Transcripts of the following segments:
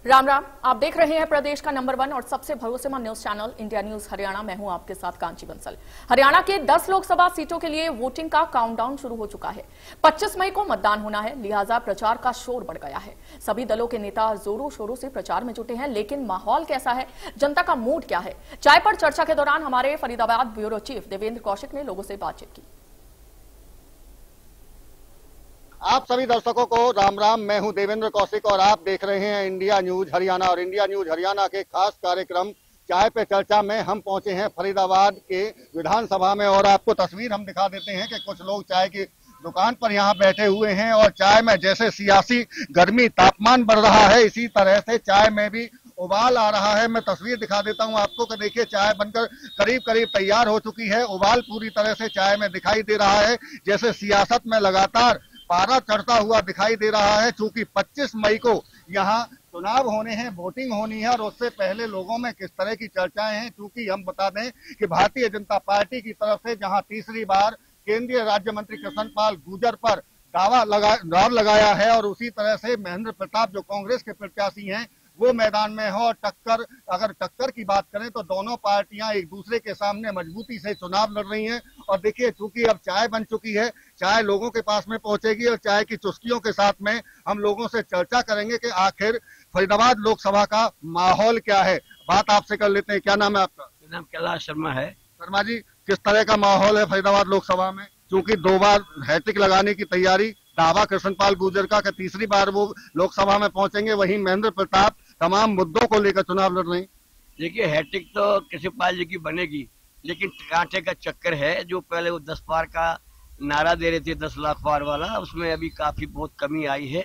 राम राम। आप देख रहे हैं प्रदेश का नंबर 1 और सबसे भरोसेमंद news channel India news Haryana. मैं हूं आपके साथ कांची बंसल। हरियाणा के 10 लोकसभा सीटों के लिए वोटिंग का काउंटडाउन शुरू हो चुका है। 25 मई को मतदान होना है, लिहाजा प्रचार का शोर बढ़ गया है। सभी दलों के नेता जोरों शोरों से प्रचार में जुटे हैं, लेकिन माहौल कैसा है, जनता का मूड क्या है? चाय पर चर्चा के दौरान हमारे फरीदाबाद ब्यूरो चीफ देवेंद्र कौशिक ने लोगों से बातचीत की। आप सभी दर्शकों को राम राम। मैं हूं देवेंद्र कौशिक और आप देख रहे हैं इंडिया न्यूज हरियाणा। और इंडिया न्यूज हरियाणा के खास कार्यक्रम चाय पे चर्चा में हम पहुंचे हैं फरीदाबाद के विधानसभा में। और आपको तस्वीर हम दिखा देते हैं कि कुछ लोग चाय की दुकान पर यहां बैठे हुए हैं और चाय में जैसे सियासी गर्मी तापमान बढ़ रहा है, इसी तरह से चाय में भी उबाल आ रहा है। मैं तस्वीर दिखा देता हूं आपको कि देखिए चाय बनकर करीब करीब तैयार हो चुकी है। उबाल पूरी तरह से चाय में दिखाई दे रहा है, जैसे सियासत में लगातार पारा चढ़ता हुआ दिखाई दे रहा है। चूंकि 25 मई को यहाँ चुनाव होने हैं, वोटिंग होनी है और उससे पहले लोगों में किस तरह की चर्चाएं हैं। चूंकि हम बता दें कि भारतीय जनता पार्टी की तरफ से जहां तीसरी बार केंद्रीय राज्य मंत्री कृष्णपाल गुर्जर पर दाव लगाया है और उसी तरह से महेंद्र प्रताप जो कांग्रेस के प्रत्याशी हैं वो मैदान में हो। और अगर टक्कर की बात करें तो दोनों पार्टियां एक दूसरे के सामने मजबूती से चुनाव लड़ रही हैं। और देखिए चूंकि अब चाय बन चुकी है, चाय लोगों के पास में पहुंचेगी और चाय की चुस्कियों के साथ में हम लोगों से चर्चा करेंगे कि आखिर फरीदाबाद लोकसभा का माहौल क्या है। बात आपसे कर लेते हैं। क्या नाम है आपका? मेरा नाम कैलाश शर्मा है। शर्मा जी, किस तरह का माहौल है फरीदाबाद लोकसभा में? क्योंकि 2 बार हैट्रिक लगाने की तैयारी, दावा कृष्णपाल गुर्जर का कि तीसरी बार वो लोकसभा में पहुंचेंगे, वहीं महेंद्र प्रताप तमाम मुद्दों को लेकर चुनाव लड़ रहे हैं। देखिए हैट्रिक तो कृष्णपाल जी की बनेगी, लेकिन कांटे का चक्कर है। जो पहले वो 10 पार का नारा दे रहे थे, 10 लाख पार वाला, उसमें अभी काफी बहुत कमी आई है।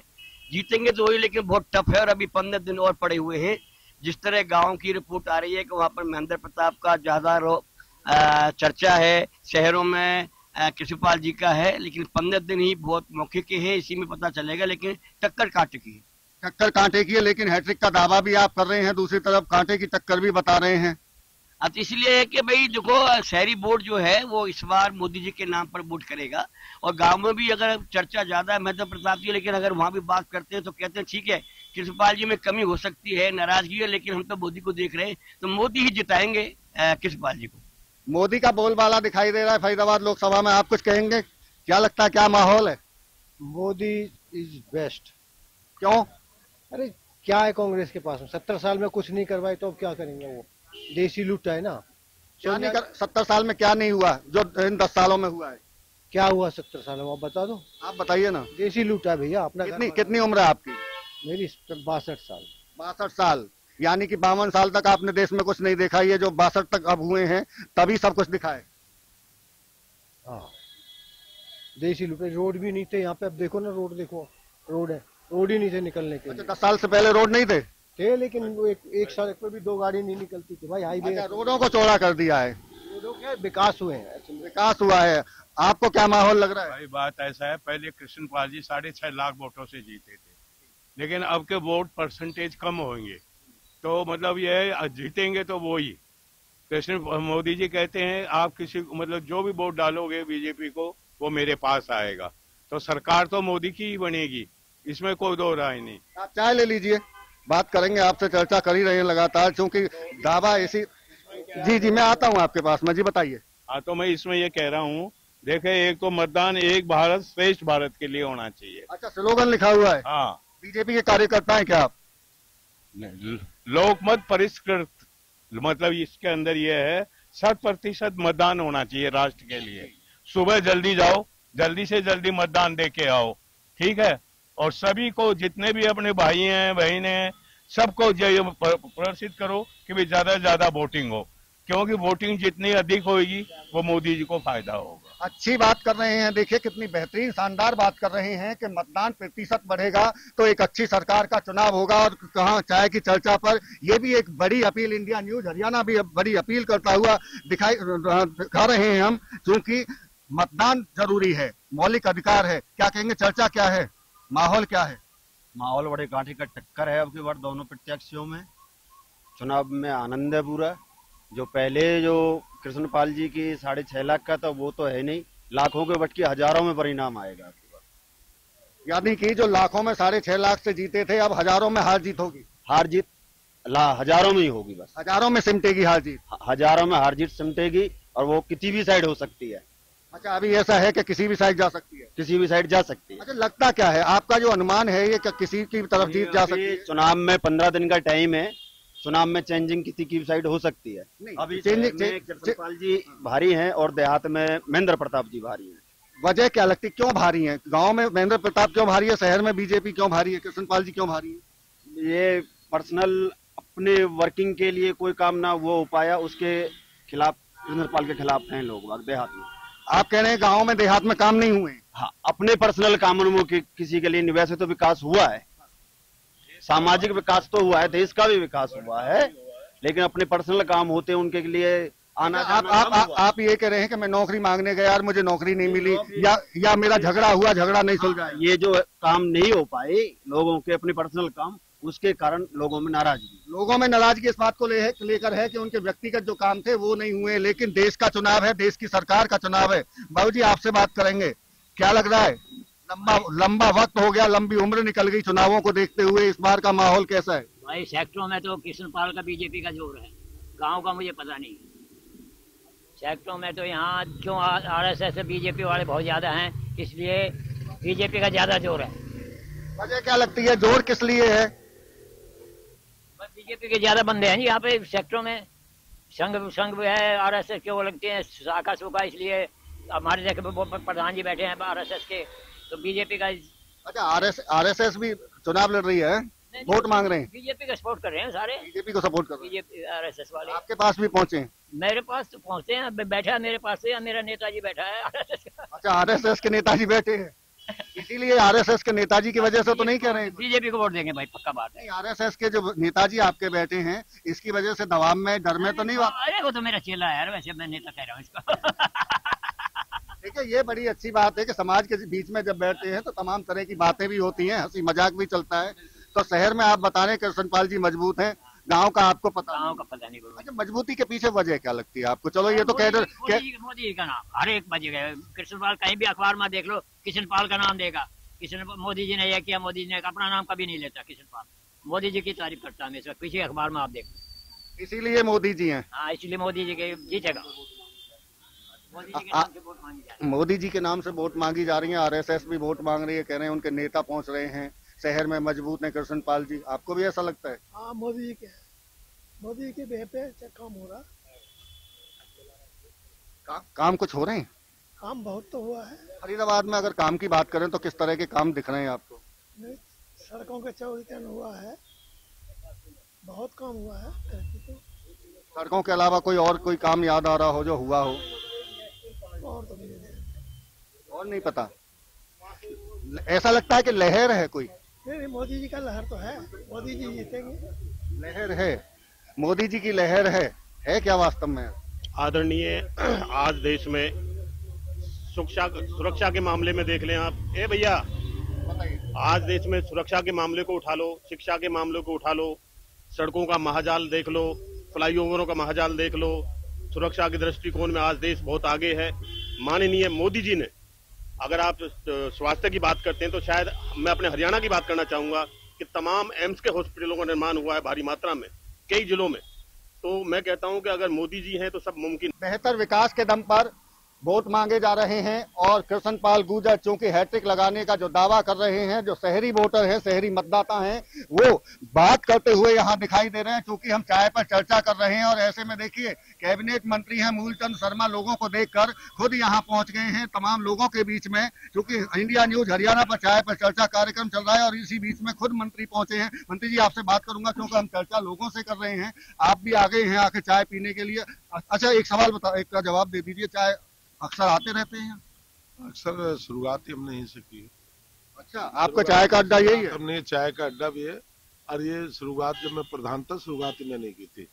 जीतेंगे तो वही, लेकिन बहुत टफ है और अभी 15 दिन और पड़े हुए हैं। जिस तरह गाँव की रिपोर्ट आ रही है कि वहाँ पर महेंद्र प्रताप का ज्यादा चर्चा है, शहरों में कृष्णपाल जी का है, लेकिन 15 दिन ही बहुत मौके के हैं, इसी में पता चलेगा। लेकिन टक्कर कांटे की है। टक्कर कांटे की है, लेकिन हैट्रिक का दावा भी आप कर रहे हैं, दूसरी तरफ कांटे की टक्कर भी बता रहे हैं। अब इसलिए है कि भाई देखो, शहरी बोर्ड जो है वो इस बार मोदी जी के नाम पर वोट करेगा और गांव में भी अगर चर्चा ज्यादा है महेंद्र प्रताप की, लेकिन अगर वहां भी बात करते हैं तो कहते हैं ठीक है कृष्णपाल जी में कमी हो सकती है, नाराजगी है, लेकिन हम तो मोदी को देख रहे हैं, तो मोदी ही जिताएंगे कृष्णपाल जी को। मोदी का बोलबाला दिखाई दे रहा है फरीदाबाद लोकसभा में, आप कुछ कहेंगे? क्या लगता है, क्या माहौल है? Modi is best. क्यों? अरे क्या है कांग्रेस के पास में? 70 साल में कुछ नहीं करवाई तो अब क्या करेंगे? वो देसी लूट है ना। क्या नहीं कर 70 साल में क्या नहीं हुआ जो इन 10 सालों में हुआ है? क्या हुआ 70 साल में? आप बता दो। आप बताइए ना। देसी लूट है भैया अपना। कितनी उम्र है आपकी? मेरी 62 साल। 62 साल, यानी कि 52 साल तक आपने देश में कुछ नहीं देखा। ये जो 62 तक अब हुए हैं तभी सब कुछ दिखा है। हाँ, देसी लूट। रोड भी नहीं थे यहाँ पे, अब देखो ना, रोड देखो, रोड है, रोड ही नहीं थे निकलने के लिए। 10 साल से पहले रोड नहीं थे? लेकिन वो एक सड़क पे भी 2 गाड़ी नहीं निकलती थी भाई। हाईवे रोडों को चौड़ा कर दिया है। रोडों के विकास हुए हैं, विकास हुआ है। आपको क्या माहौल लग रहा है? भाई बात ऐसा है, पहले कृष्णपाल जी 6.5 लाख वोटों से जीते थे, लेकिन अब के वोट परसेंटेज कम होंगे, तो मतलब ये जीतेंगे तो वो ही कृष्ण मोदी जी कहते हैं आप किसी मतलब जो भी वोट डालोगे बीजेपी को वो मेरे पास आएगा, तो सरकार तो मोदी की ही बनेगी, इसमें कोई दो राय नहीं। आप चाय ले लीजिए, बात करेंगे आपसे। चर्चा कर ही रहे हैं लगातार, क्योंकि दावा ऐसी। जी मैं आता हूँ आपके पास में। जी बताइए। हाँ, तो मैं इसमें ये कह रहा हूँ, देखे एक तो मतदान एक भारत श्रेष्ठ भारत के लिए होना चाहिए। अच्छा, स्लोगन लिखा हुआ है? हाँ। बीजेपी के कार्यकर्ता हैं क्या आप? लोकमत परिष्कृत, मतलब इसके अंदर ये है 100% मतदान होना चाहिए राष्ट्र के लिए। सुबह जल्दी जाओ, जल्दी से जल्दी मतदान दे के आओ, ठीक है। और सभी को, जितने भी अपने भाई हैं बहन हैं, सबको प्रदर्शित करो कि भाई ज्यादा से ज्यादा वोटिंग हो, क्योंकि वोटिंग जितनी अधिक होगी वो मोदी जी को फायदा होगा। अच्छी बात कर रहे हैं। देखिए कितनी बेहतरीन शानदार बात कर रहे हैं कि मतदान प्रतिशत बढ़ेगा तो एक अच्छी सरकार का चुनाव होगा। और कहाँ चाय की चर्चा पर ये भी एक बड़ी अपील, इंडिया न्यूज हरियाणा भी बड़ी अपील करता हुआ दिखा रहे हैं हम, क्योंकि मतदान जरूरी है, मौलिक अधिकार है। क्या कहेंगे, चर्चा क्या है, माहौल क्या है? माहौल बड़े कांटे का टक्कर है अब की बार दोनों प्रत्याशियों में। चुनाव में आनंद है पूरा। जो पहले जो कृष्णपाल जी की 6.5 लाख का था वो तो है नहीं, लाखों के बट के हजारों में परिणाम आएगा आपकी बार। यानी कि जो लाखों में 6.5 लाख से जीते थे अब हजारों में हार जीत होगी। हार जीत हजारों में ही होगी, बस हजारों में सिमटेगी हार जीत। हजारों में हार जीत सिमटेगी और वो किसी भी साइड हो सकती है। अच्छा, अभी ऐसा है कि किसी भी साइड जा सकती है? किसी भी साइड जा सकती है। अच्छा, लगता क्या है आपका जो अनुमान है, ये किसी की तरफ जीत जा सकती है? चुनाव में 15 दिन का टाइम है, चुनाव में चेंजिंग किसी की साइड हो सकती है। अभी कृष्णपाल जी भारी हैं और देहात में महेंद्र प्रताप जी भारी हैं। वजह क्या लगती, क्यों भारी है? गांव में महेंद्र प्रताप क्यों भारी है, शहर में बीजेपी क्यों भारी है, कृष्णपाल जी क्यों भारी है? ये पर्सनल अपने वर्किंग के लिए कोई काम ना वो हो पाया, उसके खिलाफ कृष्णपाल के खिलाफ हैं लोग देहात में। आप कह रहे हैं गाँव में देहात में काम नहीं हुए? हाँ, अपने पर्सनल कामों में किसी के लिए नहीं। वैसे तो विकास हुआ है, सामाजिक विकास तो हुआ है, देश का भी विकास हुआ है, लेकिन अपने पर्सनल काम होते हैं उनके लिए आना। आप ये कह रहे हैं कि मैं नौकरी मांगने गया यार, मुझे नौकरी नहीं मिली, या मेरा झगड़ा हुआ, झगड़ा नहीं सुलझा? ये जो काम नहीं हो पाए लोगों के अपने पर्सनल काम, उसके कारण लोगों में नाराजगी इस बात को लेकर है कि उनके व्यक्तिगत जो काम थे वो नहीं हुए, लेकिन देश का चुनाव है, देश की सरकार का चुनाव है। बाबू जी, आपसे बात करेंगे, क्या लग रहा है? लंबा वक्त हो गया, लंबी उम्र निकल गई चुनावों को देखते हुए, इस बार का माहौल कैसा है? भाई सेक्टरों में तो कृष्णपाल का बीजेपी का जोर है, गांव का मुझे पता नहीं। सेक्टरों में तो यहाँ क्यों आरएसएस से बीजेपी वाले बहुत ज्यादा हैं, इसलिए बीजेपी का ज्यादा जोर है। वजह क्या लगती है, जोर किस लिए है? बीजेपी के ज्यादा बंदे हैं जी यहाँ पे सेक्टरों में। संघ भी है आरएसएस के, वो लगते हैं शाखा सूखा, इसलिए हमारे जगह प्रधान जी बैठे हैं आरएसएस के, तो बीजेपी का। अच्छा, आरएसएस भी चुनाव लड़ रही है, वोट मांग रहे हैं? बीजेपी का सपोर्ट कर रहे हैं सारे, बीजेपी को सपोर्ट कर रहे हैं। बीजेपी आरएसएस वाले आपके पास भी पहुंचे? मेरे पास तो पहुंचते हैं, बैठा है मेरे पास से, मेरा नेताजी बैठा है आरएसएस का। अच्छा, आरएसएस के नेताजी बैठे हैं, इसीलिए आरएसएस के नेताजी की वजह से तो नहीं कह रहे हैं? बीजेपी को वोट देंगे भाई, पक्का बात है। आरएसएस के जो नेताजी आपके बैठे हैं, इसकी वजह से दबाव में, डर में तो नहीं हुआ? अरे वो तो मेरा चेला है यार, वैसे मैं नेता कह रहा हूँ इसको। देखिए, ये बड़ी अच्छी बात है कि समाज के बीच में जब बैठते हैं तो तमाम तरह की बातें भी होती हैं, हंसी मजाक भी चलता है। तो शहर में आप बता रहे हैं कृष्णपाल जी मजबूत हैं, गांव का आपको पता? गांव का पता नहीं। अच्छा, मजबूती के पीछे वजह क्या लगती है आपको? चलो, ये तो मोदी जी का नाम हर एक वजह, कृष्णपाल कहीं भी अखबार में देख लो, कृष्णपाल का नाम देगा। मोदी जी ने यह किया, मोदी जी ने अपना नाम कभी नहीं लेता कृष्णपाल, मोदी जी की तारीफ करता है हमेशा, किसी अखबार में आप देख लो। इसीलिए मोदी जी हैं? हाँ, इसलिए मोदी जी के जीतेगा। मोदी जी के नाम से वोट मांगी जा रही है, आरएसएस भी वोट मांग रही है, कह रहे हैं उनके नेता पहुंच रहे हैं, शहर में मजबूत है कृष्णपाल जी। आपको भी ऐसा लगता है? हाँ, मोदी जी के बेह पे काम हो रहा। काम कुछ हो रहे हैं? काम बहुत तो हुआ है। फरीदाबाद में अगर काम की बात करें तो किस तरह के काम दिख रहे हैं आपको? सड़कों का चौड़ीकरण हुआ है, बहुत काम हुआ है। सड़कों के अलावा कोई काम याद आ रहा हो जो हुआ हो? और तो नहीं, और नहीं पता। ऐसा लगता है कि लहर है कोई? नहीं, मोदी जी का लहर तो है, मोदी जी जीतेंगे। लहर है, मोदी जी की लहर है क्या वास्तव में? आदरणीय, आज देश में सुरक्षा के मामले में देख लें आप, भैया, आज देश में सुरक्षा के मामले को उठा लो, शिक्षा के मामले को उठा लो, सड़कों का महाजाल देख लो, फ्लाईओवरों का महाजाल देख लो, सुरक्षा के दृष्टिकोण में आज देश बहुत आगे है। माननीय मोदी जी ने, अगर आप स्वास्थ्य की बात करते हैं तो शायद मैं अपने हरियाणा की बात करना चाहूंगा कि तमाम एम्स के हॉस्पिटलों का निर्माण हुआ है भारी मात्रा में कई जिलों में। तो मैं कहता हूं कि अगर मोदी जी हैं तो सब मुमकिन। बेहतर विकास के दम पर वोट मांगे जा रहे हैं और कृष्णपाल गुर्जर चूंकि हैट्रिक लगाने का जो दावा कर रहे हैं, जो शहरी वोटर हैं, शहरी मतदाता हैं, वो बात करते हुए यहाँ दिखाई दे रहे हैं। चूंकि हम चाय पर चर्चा कर रहे हैं और ऐसे में देखिए कैबिनेट मंत्री हैं मूलचंद शर्मा लोगों को देखकर खुद यहाँ पहुंच गए हैं तमाम लोगों के बीच में। चूंकि इंडिया न्यूज हरियाणा पर चाय पर चर्चा कार्यक्रम चल रहा है और इसी बीच में खुद मंत्री पहुंचे हैं। मंत्री जी, आपसे बात करूंगा क्योंकि हम चर्चा लोगों से कर रहे हैं, आप भी आ गए हैं आके चाय पीने के लिए। अच्छा, एक सवाल बताओ, एक का जवाब दे दीजिए, चाय अक्सर आते रहते हैं? अक्सर शुरुआत ही हमने यहीं से की। अच्छा, आपका चाय का अड्डा यही है? हमने चाय का अड्डा भी है और ये शुरुआत जब मैं प्रधान था, शुरुआत ही मैंने की थी।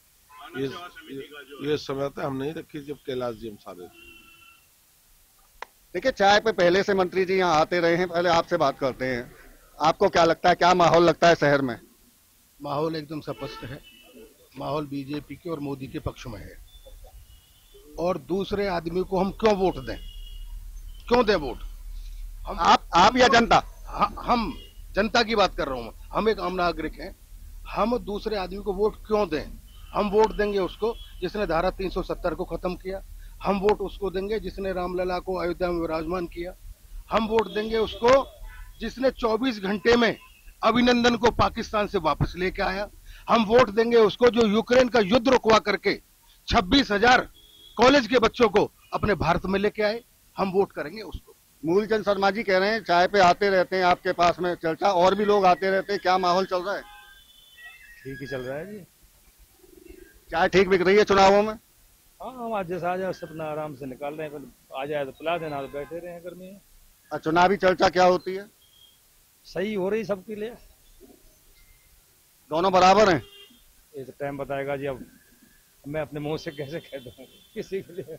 ये समय था हम नहीं रखी जब कैलाश जी हम सारे थे। देखिए, चाय पे पहले से मंत्री जी यहाँ आते रहे हैं, पहले आपसे बात करते हैं। आपको क्या लगता है, क्या माहौल लगता है शहर में? माहौल एकदम स्पष्ट है, माहौल बीजेपी के और मोदी के पक्ष में है। और दूसरे आदमी को हम क्यों वोट दें, क्यों दें वोट? आप या जनता? हम जनता की बात कर रहा हूं। हम एक आम नागरिक हैं, हम दूसरे आदमी को वोट क्यों दें? हम वोट देंगे उसको जिसने धारा 370 को खत्म किया। हम वोट उसको देंगे जिसने रामलला को अयोध्या में विराजमान किया। हम वोट देंगे उसको जिसने 24 घंटे में अभिनंदन को पाकिस्तान से वापस लेके आया। हम वोट देंगे उसको जो यूक्रेन का युद्ध रुकवा करके 26,000 कॉलेज के बच्चों को अपने भारत में लेके आए। हम वोट करेंगे उसको। मूलचंद शर्मा जी कह रहे हैं चाय पे आते रहते हैं आपके पास में चर्चा, और भी लोग आते रहते हैं, क्या माहौल चल रहा है? ठीक ही चल रहा है जी। चाय ठीक बिक रही है चुनावों में? हाँ, हम आज जैसा आ जाए अपना आराम से निकाल रहे हैं, आ जाए तो पिला देना, तो बैठे रहे हैं गर्मी में। चुनावी चर्चा क्या होती है? सही हो रही सबके लिए, दोनों बराबर हैं? ये तो टाइम बताएगा जी। अब मैं अपने मुंह से कैसे कह दूं किसी के लिए,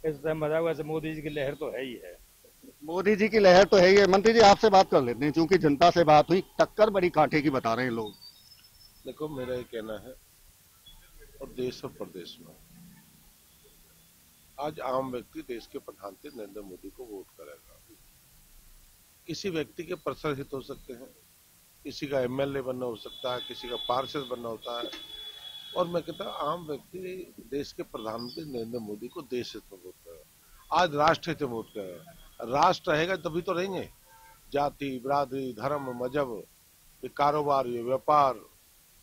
इस टाइम बताएगा। ऐसे मोदी जी की लहर तो है ही है। मोदी जी की लहर तो है ही है। मंत्री जी आपसे बात कर लेते हैं, क्योंकि जनता से बात हुई, टक्कर बड़ी कांटे की बता रहे हैं लोग। देखो, मेरा ये कहना है, और देश और प्रदेश में आज आम व्यक्ति देश के प्रधानमंत्री नरेंद्र मोदी को वोट करेगा। किसी व्यक्ति के पर्सनल हित हो सकते हैं, किसी का एमएलए बनना हो सकता है, किसी का पार्षद बनना होता है, और मैं कहता हूँ आम व्यक्ति देश के प्रधानमंत्री नरेंद्र मोदी को देश हित में वोट करेगा। आज राष्ट्र हित में वोट करेगा। राष्ट्र रहेगा तभी तो रहेंगे। जाति, बिरादरी, धर्म, मजहब, ये कारोबार, ये व्यापार,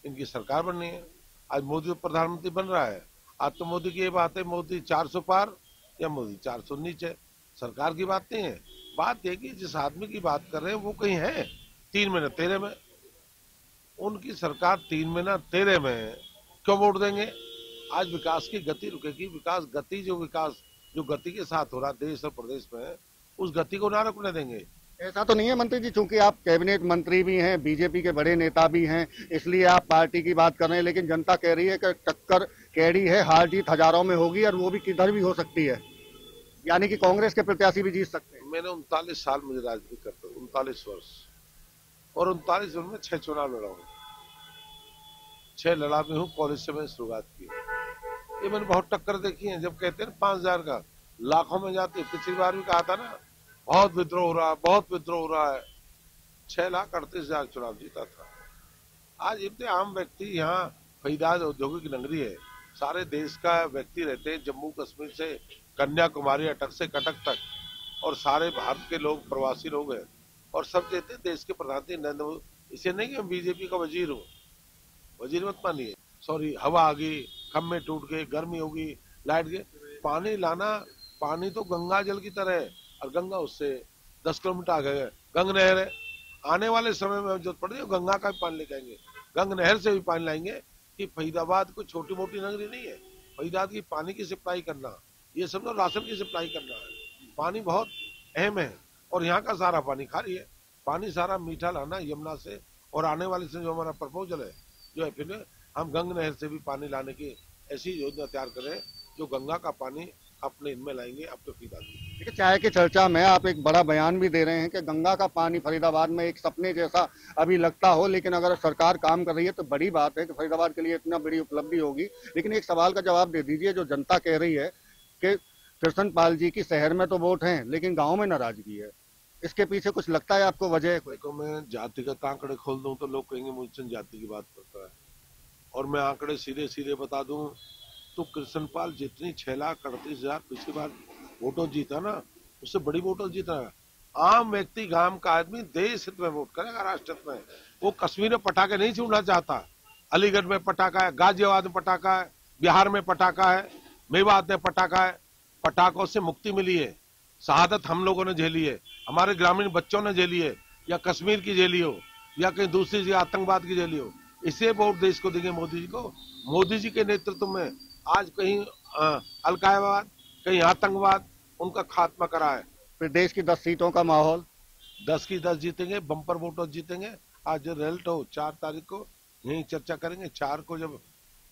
इनकी सरकार बननी है। आज मोदी प्रधानमंत्री बन रहा है। आज तो मोदी की ये बात है, मोदी 400 पार या मोदी 400 नीचे, सरकार की बात नहीं है। बात यह कि जिस आदमी की बात कर रहे हैं वो कहीं है 3 में न 13 में। उनकी सरकार 3 में न 13 में, क्यों वोट देंगे? आज विकास की गति रुकेगी। विकास जो गति के साथ हो रहा देश और प्रदेश में, उस गति को ना रुकने देंगे। ऐसा तो नहीं है मंत्री जी, चूंकि आप कैबिनेट मंत्री भी हैं, बीजेपी के बड़े नेता भी हैं, इसलिए आप पार्टी की बात कर रहे हैं, लेकिन जनता कह रही है कि टक्कर कैडी है, हार जीत हजारों में होगी, और वो भी किधर भी हो सकती है, यानी कि कांग्रेस के प्रत्याशी भी जीत सकते हैं। मैंने 39 साल मुझे राजनीति करते हुए, 39 वर्ष, और 39 वर्ष में 6 चुनाव लड़ा हूँ। 6 लड़ा में हूँ। कॉलेज से मैंने शुरुआत की। ये मैंने बहुत टक्कर देखी है। जब कहते हैं 5,000 का लाखों में जाती है। पिछली बार भी कहा था ना, बहुत विद्रोह हो रहा है, बहुत विद्रोह हो रहा है। 6,38,000 चुनाव जीता था। आज इतने आम व्यक्ति यहाँ फरीदाबाद औद्योगिक नगरी है, सारे देश का व्यक्ति रहते हैं, जम्मू कश्मीर से कन्याकुमारी, अटक से कटक तक, और सारे भारत के लोग प्रवासी लोग हैं, और सब कहते हैं देश के प्रधानमंत्री नरेंद्र मोदी। इसे नहीं कि मैं बीजेपी का वजीर हूँ, वजीर मत मानिए। सॉरी, हवा आ गई, खम्भे टूट गए, गर्मी होगी, लाइट गई, पानी लाना, पानी तो गंगा जल की तरह है, और गंगा उससे 10 किलोमीटर आगे है। गंग नहर है, आने वाले समय में जरूरत पड़ेगी गंगा का भी पानी लेके आएंगे, गंग नहर से भी पानी लाएंगे। कि फरीदाबाद कोई छोटी मोटी नगरी नहीं है। फरीदाबाद की पानी की सप्लाई करना, ये समझो राशन की सप्लाई करना है। पानी बहुत अहम है, और यहाँ का सारा पानी खारी है। पानी सारा मीठा लाना यमुना से, और आने वाले से जो हमारा प्रपोजल है, जो है फिर हम गंग नहर से भी पानी लाने की ऐसी योजना तैयार करें, जो गंगा का पानी अपने इनमें लाएंगे, अपने फरीदाबाद। देखिए, चाय की चर्चा में आप एक बड़ा बयान भी दे रहे हैं कि गंगा का पानी फरीदाबाद में एक सपने जैसा अभी लगता हो, लेकिन अगर सरकार काम कर रही है तो बड़ी बात है कि फरीदाबाद के लिए इतना बड़ी उपलब्धि होगी। लेकिन एक सवाल का जवाब दे दीजिए, जो जनता कह रही है कि कृष्ण पाल जी की शहर में तो वोट हैं, लेकिन गाँव में नाराजगी है, इसके पीछे कुछ लगता है आपको वजह? देखो, मैं जातिगत आंकड़े खोल दूं तो लोग कहेंगे मूलचंद जाति की बात करता है, और मैं आंकड़े सीधे सीधे बता दूं तो कृष्णपाल जितनी 6,38,000 पिछली बार वोटों जीता ना, उससे बड़ी वोटों जीता है। आम व्यक्ति, गांव का आदमी देश हित में वोट करेगा, राष्ट्र हित में। वो कश्मीर में पटाखे नहीं छूटना चाहता। अलीगढ़ में पटाखा है, गाजियाबाद में पटाखा है, बिहार में पटाखा है, मेवात में पटाखा है। पटाखों से मुक्ति मिली है, शहादत हम लोगों ने झेली है, हमारे ग्रामीण बच्चों ने झेली है, या कश्मीर की झेली हो, या कहीं दूसरी जगह आतंकवाद की झेली हो। इसे वोट देश को देंगे मोदी जी को। मोदी जी के नेतृत्व में आज कहीं अलकायदाबाद, कहीं आतंकवाद, उनका खात्मा करा है। फिर देश की 10 सीटों का माहौल, 10 की 10 जीतेंगे, बम्पर वोटों जीतेंगे। आज जो रिजल्ट हो 4 तारीख को यही चर्चा करेंगे। 4 को जब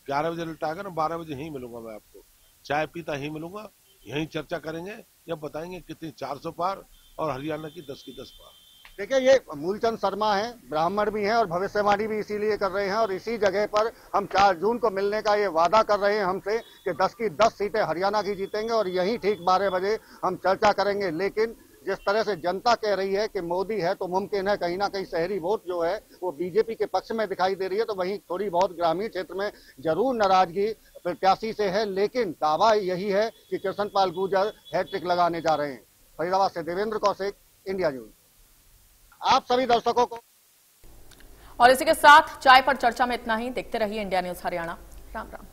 11 बजे रिजल्ट आएगा ना, 12 बजे यही मिलूंगा मैं आपको, चाय पीता ही मिलूंगा, यही चर्चा करेंगे, जब बताएंगे कितनी 400 पार और हरियाणा की 10 की 10 पार। देखिए, ये मूलचंद शर्मा हैं, ब्राह्मण भी हैं और भविष्यवाणी भी इसीलिए कर रहे हैं, और इसी जगह पर हम 4 जून को मिलने का ये वादा कर रहे हैं हमसे कि 10 की 10 सीटें हरियाणा की जीतेंगे, और यहीं ठीक 12 बजे हम चर्चा करेंगे। लेकिन जिस तरह से जनता कह रही है कि मोदी है तो मुमकिन है, कहीं ना कहीं शहरी वोट जो है वो बीजेपी के पक्ष में दिखाई दे रही है, तो वहीं थोड़ी बहुत ग्रामीण क्षेत्र में जरूर नाराजगी प्रत्याशी से है, लेकिन दावा यही है कि कृष्णपाल गुर्जर हैट्रिक लगाने जा रहे हैं। फरीदाबाद से देवेंद्र कौशिक, इंडिया न्यूज। आप सभी दर्शकों को और इसी के साथ चाय पर चर्चा में इतना ही। देखते रहिए इंडिया न्यूज हरियाणा। राम राम।